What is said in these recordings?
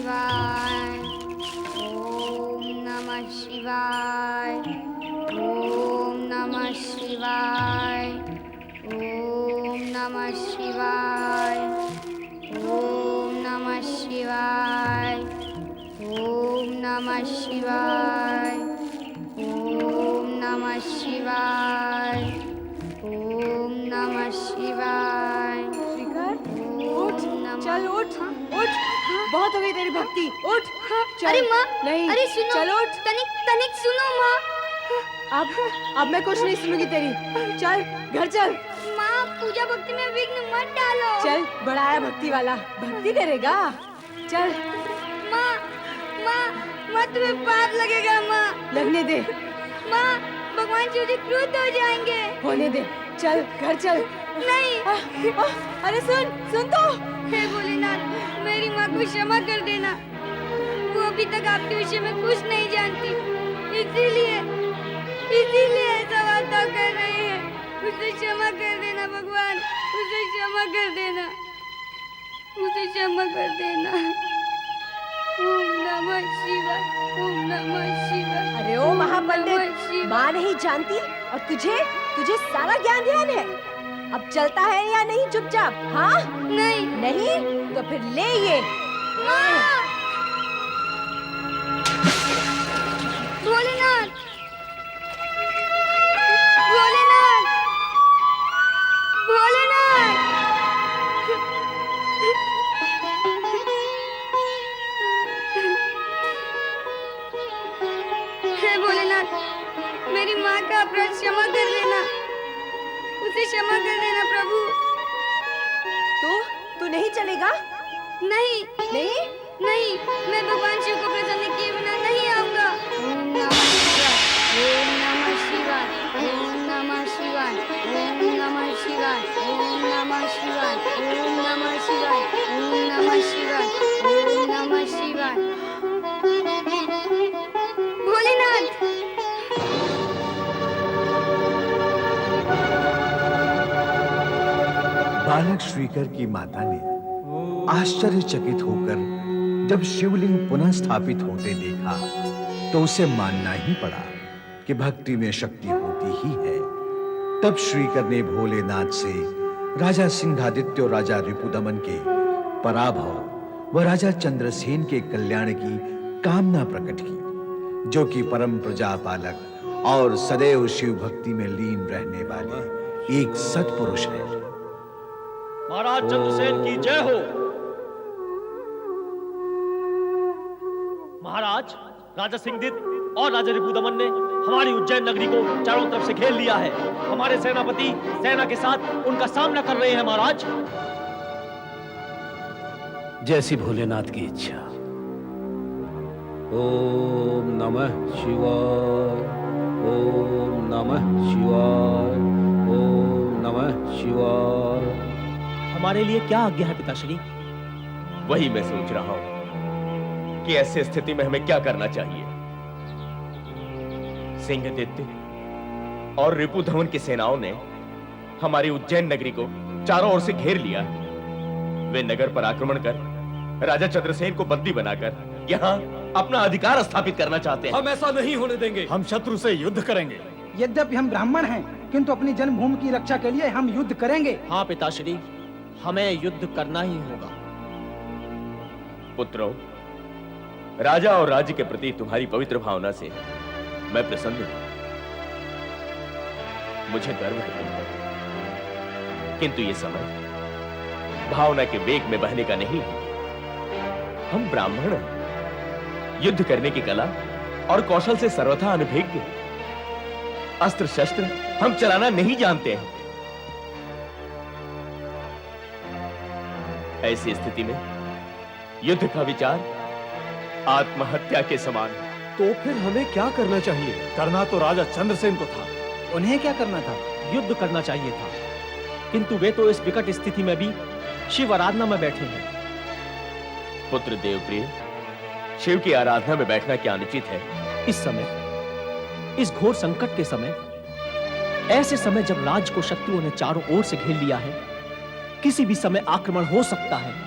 शिवाय। ओम नमः शिवाय। ओम नमः शिवाय। ओम नमः शिवाय। ओम नमः शिवाय। ओम नमः शिवाय। ओम नमः शिवाय। ओम नमः शिवाय। श्रीकर, उठ, ओम नमः- चल उठ, हाँ? उठ, हाँ? बहुत हो गई तेरी भक्ति, उठ, हाँ? चल। अरे माँ, नहीं, अरे सुनो, चल उठ। तनिक तनिक सुनो माँ। अब मैं कुछ नहीं सुनूंगी तेरी, चल, घर चल। माँ, पूजा भक्ति में विघ्न मत डालो। चल, बड़ा आया भक्ति वाला, भक्ति करेगा, चल। माँ, माँ, माँ तुम्हें पाप लगेगा माँ। लगने दे, माँ, भगवान शिव जी क्रुद्ध हो जाएंगे। होने दे, चल, घर चल। नहीं। अरे सुन, सुन तो। हे भोलेनाथ, मेरी माँ को क्षमा कर देना। वो अभी तक आपके विषय में कुछ नहीं जानती, इसीलिए ऐसा वर्ताव कर रही है। उसे क्षमा कर देना भगवान, उसे क्षमा कर देना, उसे क्षमा कर देना। ओम नमः शिवाय। ओम नमः शिवाय। अरे ओ ओम महापंडित, नमः शिवाय। माँ नहीं जानती और तुझे सारा ज्ञान ध्यान है। अब चलता है या नहीं चुपचाप? हाँ? नहीं। नहीं? तो फिर ले ये। माँ! भोलेनाथ, भोलेनाथ, भोलेनाथ। हे भोलेनाथ, मेरी माँ का अपराध क्षमा कर देना, उसे क्षमा कर देना प्रभु। तू नहीं चलेगा? नहीं, नहीं? नहीं, मैं भगवान शिव को प्रसन्न किए बिना नहीं आऊंगा। ओम नमः शिवाय। ओम नमः शिवाय। ओम नमः शिवाय। ओम नमः शिवाय। ओम नमः शिवाय। ओम नमः शिवाय। ओम नमः शिवाय। ओम नमः शिवाय। भोलेनाथ। बालक श्रीकर की माता ने आश्चर्यचकित होकर जब शिवलिंग पुनः स्थापित होते देखा तो उसे मानना ही पड़ा कि भक्ति में शक्ति होती ही है। तब श्रीकर ने भोलेनाथ से राजा सिंहादित्य और राजा रिपुदमन के पराभव व राजा चंद्रसेन के कल्याण की कामना प्रकट की, जो कि परम प्रजापालक और सदैव शिव भक्ति में लीन रहने वाले एक सत्पुरुष है। महाराज चंद्रसेन की जय हो। महाराज, राजा सिंहदित्य और राजा रिपुदमन ने हमारी उज्जैन नगरी को चारों तरफ से घेर लिया है। हमारे सेनापति सेना के साथ उनका सामना कर रहे हैं महाराज। जैसी भोलेनाथ की इच्छा। ओम नमः शिवाय। ओम नमः शिवाय। ओम नमः शिवाय। हमारे लिए क्या आज्ञा है पिताश्री? वही मैं सोच रहा हूं कि ऐसी स्थिति में हमें क्या करना चाहिए। सिंहदित्य और रिपुदमन की सेनाओं ने हमारी उज्जैन नगरी को चारों ओर से घेर लिया। वे नगर पर आक्रमण कर राजा चंद्रसेन को बंदी बनाकर यहाँ अपना अधिकार स्थापित करना चाहते हैं। हम ऐसा नहीं होने देंगे। हम शत्रु से युद्ध करेंगे। यद्यपि हम ब्राह्मण हैं, किंतु अपनी जन्मभूमि की रक्षा के लिए हम युद्ध करेंगे। हाँ पिताश्री, हमें युद्ध करना ही होगा। पुत्रों, राजा और राज्य के प्रति तुम्हारी पवित्र भावना से मैं प्रसन्न हूं। मुझे गर्व है तुम पर। किंतु ये समय भावना के वेग में बहने का नहीं है। हम ब्राह्मण हैं, युद्ध करने की कला और कौशल से सर्वथा अनभिज्ञ। अस्त्र शस्त्र हम चलाना नहीं जानते हैं। ऐसी स्थिति में युद्ध का विचार आत्महत्या के समान है। तो फिर हमें क्या करना चाहिए? करना तो राजा चंद्रसेन को था। उन्हें क्या करना था? युद्ध करना चाहिए था, किंतु वे तो इस विकट स्थिति में भी शिव आराधना में बैठे हैं। पुत्र देवप्रिय, शिव की आराधना में बैठना क्या अनुचित है? इस समय, इस घोर संकट के समय, ऐसे समय जब राज्य को शत्रुओं ने चारों ओर से घेर लिया है, किसी भी समय आक्रमण हो सकता है।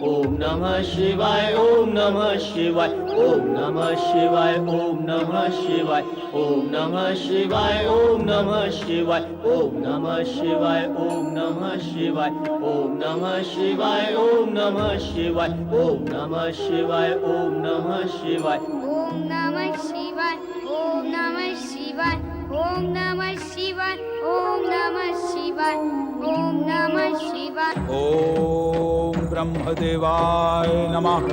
ओम नमः शिवाय, ओम नमः शिवाय, ओम नमः शिवाय, ओम नमः शिवाय, ओम नमः शिवाय, ओम नमः शिवाय, ओम नमः शिवाय, ओम नमः शिवाय, ओम नमः शिवाय, ओम नमः शिवाय, ओम नमः शिवाय, ओम नमः शिवाय। ओम नमः शिवाय, ओम नमः शिवाय, ओम नमः शिवाय, ओम नमः शिवाय, ओम नमः शिवाय। ओम ब्रह्मदेवाय नमः।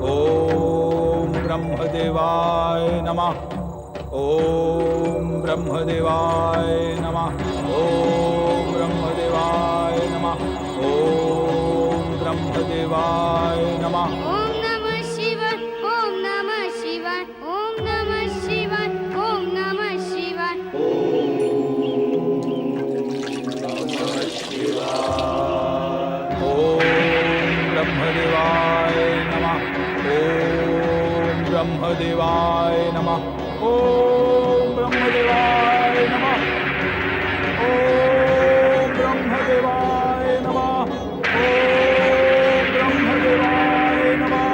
ओम ब्रह्मदेवाय नमः। ओम ब्रह्मदेवाय नमः। ओम ब्रह्मदेवाय नमः। ओम ब्रह्मदेवाय नमः। ओम नमः शिवाय, ओम नमः शिवाय, ओम नमः शिवाय, ओम नमः शिवाय। ओम ब्रह्मदेवाय नमः। ओम ब्रह्मदेवाय नमः। ओम ब्रह्मदेवाय नमः। ओम ब्रह्मदेवाय नमः। ओम ब्रह्मदेवाय नमः।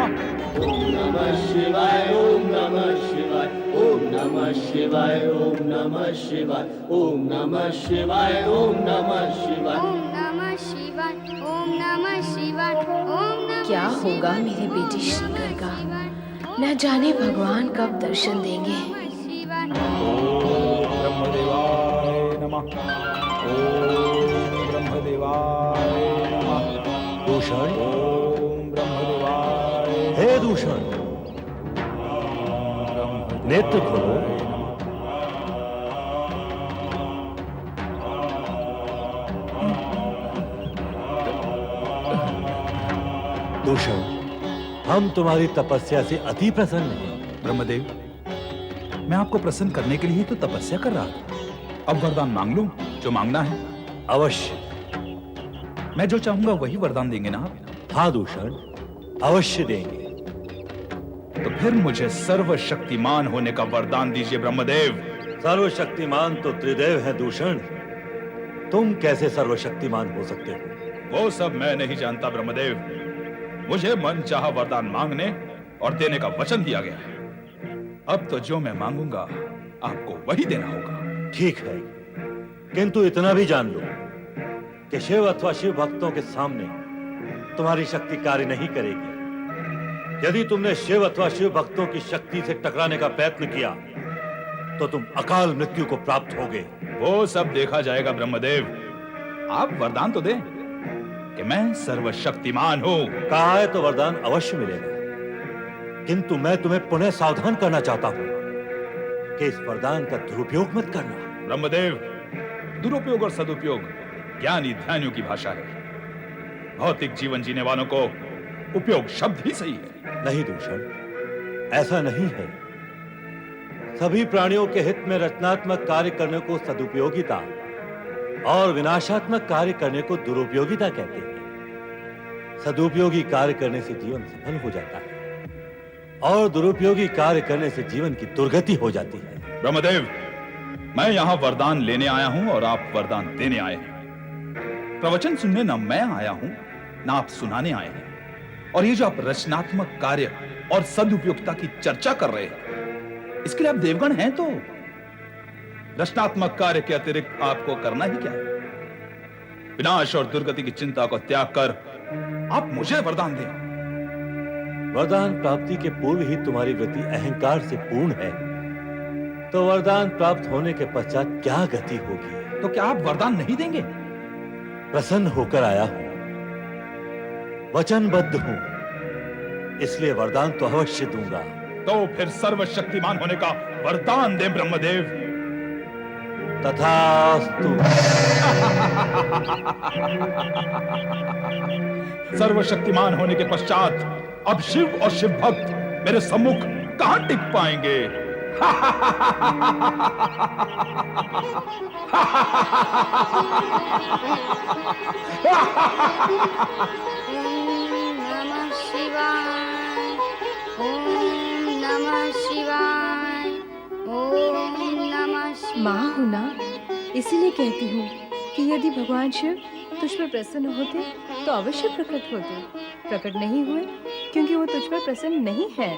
ओम नमः शिवाय, ओम नमः शिवाय, ओम नमः शिवाय, ओम नमः शिवाय, ओम नमः शिवाय, ओम नमः शिवाय। ओम नमः शिवाय, ओम नमः शिवाय, ओम नमः क्या होगा मेरी बेटी श्रीकर का? न जाने भगवान कब दर्शन देंगे। शिवाय। ओम ब्रह्मदेवाय नमः। ओम ब्रह्मदेवाय नमः। दूषण, ओम ब्रह्मदेवाय। हे दूषण, नेत्र खोलो। दूषण, हम तुम्हारी तपस्या से अति प्रसन्न हैं। ब्रह्मदेव, मैं आपको प्रसन्न करने के लिए ही तो तपस्या कर रहा था। अब वरदान मांग लूं जो मांगना है। अवश्य। मैं जो चाहूंगा वही वरदान देंगे ना आप? हाँ दूषण, अवश्य देंगे। तो फिर मुझे सर्वशक्तिमान होने का वरदान दीजिए ब्रह्मदेव। सर्वशक्तिमान तो त्रिदेव है दूषण, तुम कैसे सर्वशक्तिमान हो सकते हो? वो सब मैं नहीं जानता ब्रह्मदेव। मुझे मन चाहा वरदान मांगने और देने का वचन दिया गया है। अब तो जो मैं मांगूंगा आपको वही देना होगा। ठीक है, किंतु इतना भी जान लो कि शिव अथवा शिव भक्तों के सामने तुम्हारी शक्ति कार्य नहीं करेगी। यदि तुमने शिव अथवा शिव भक्तों की शक्ति से टकराने का प्रयत्न किया तो तुम अकाल मृत्यु को प्राप्त होगे। वो सब देखा जाएगा ब्रह्मदेव। आप वरदान तो दें कि मैं सर्वशक्तिमान हूं। कहा है तो वरदान अवश्य मिलेगा, किंतु मैं तुम्हें पुनः सावधान करना चाहता हूं कि इस वरदान का दुरुपयोग मत करना। ब्रह्मदेव, दुरुपयोग और सदुपयोग ज्ञानी ध्यानियों की भाषा है। भौतिक जीवन जीने वालों को उपयोग शब्द ही सही है। नहीं दूषण, ऐसा नहीं है। सभी प्राणियों के हित में रचनात्मक कार्य करने को सदुपयोगिता और विनाशात्मक कार्य करने को दुरुपयोगिता कहते हैं। सदुपयोगी कार्य करने से जीवन सफल हो जाता है और दुरुपयोगी कार्य करने से जीवन की दुर्गति हो जाती है। ब्रह्मदेव, मैं यहाँ वरदान लेने आया हूँ और आप वरदान देने आए हैं। प्रवचन सुनने न मैं आया हूँ न आप सुनाने आए हैं। और ये जो आप रचनात्मक कार्य और सदुपयोगिता की चर्चा कर रहे हैं, इसके लिए आप देवगण हैं तो रचनात्मक कार्य के अतिरिक्त आपको करना ही क्या है? विनाश और दुर्गति की चिंता को त्याग कर आप मुझे वरदान दें। वरदान प्राप्ति के पूर्व ही तुम्हारी वृत्ति अहंकार से पूर्ण है, तो वरदान प्राप्त होने के पश्चात क्या गति होगी? तो क्या आप वरदान नहीं देंगे? प्रसन्न होकर आया हूं, वचनबद्ध हूं, इसलिए वरदान तो अवश्य दूंगा। तो फिर सर्वशक्तिमान होने का वरदान दें ब्रह्मदेव। तथास्तु। सर्वशक्तिमान होने के पश्चात अब शिव और शिव भक्त मेरे सम्मुख कहां टिक पाएंगे? ओम नमः शिवाय, ओम नमः शिवाय, ओम नमः शिवाय। माँ हूँ ना, इसीलिए कहती हूँ कि यदि भगवान शिव तुझ पर प्रसन्न होते तो अवश्य प्रकट होते। प्रकट नहीं हुए क्योंकि वो तुझ पर प्रसन्न नहीं है।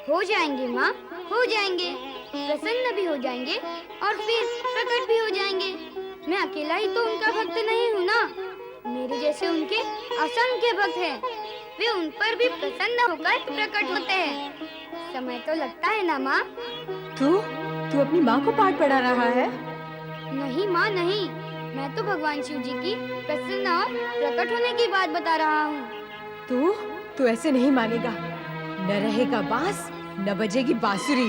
हो जाएंगे माँ, हो जाएंगे। प्रसन्न भी हो जाएंगे और फिर प्रकट भी हो जाएंगे। मैं अकेला ही तो उनका भक्त नहीं हूँ ना, मेरे जैसे उनके असंख्य भक्त हैं। वे उन पर भी प्रसन्न होकर प्रकट होते हैं। समय तो लगता है ना माँ। तू अपनी माँ को पाठ पढ़ा रहा है? नहीं माँ नहीं, मैं तो भगवान शिव जी की प्रसन्न और प्रकट होने की बात बता रहा हूँ। तू ऐसे नहीं मानेगा। न रहेगा बांस न बजेगी बांसुरी।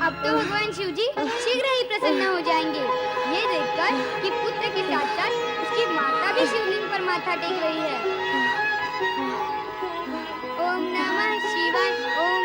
अब तो भगवान शिव जी शीघ्र ही प्रसन्न हो जाएंगे, ये देखकर कि पुत्र के साथ साथ उसकी माता भी शिवलिंग पर माथा टेक रही है। ओम नमः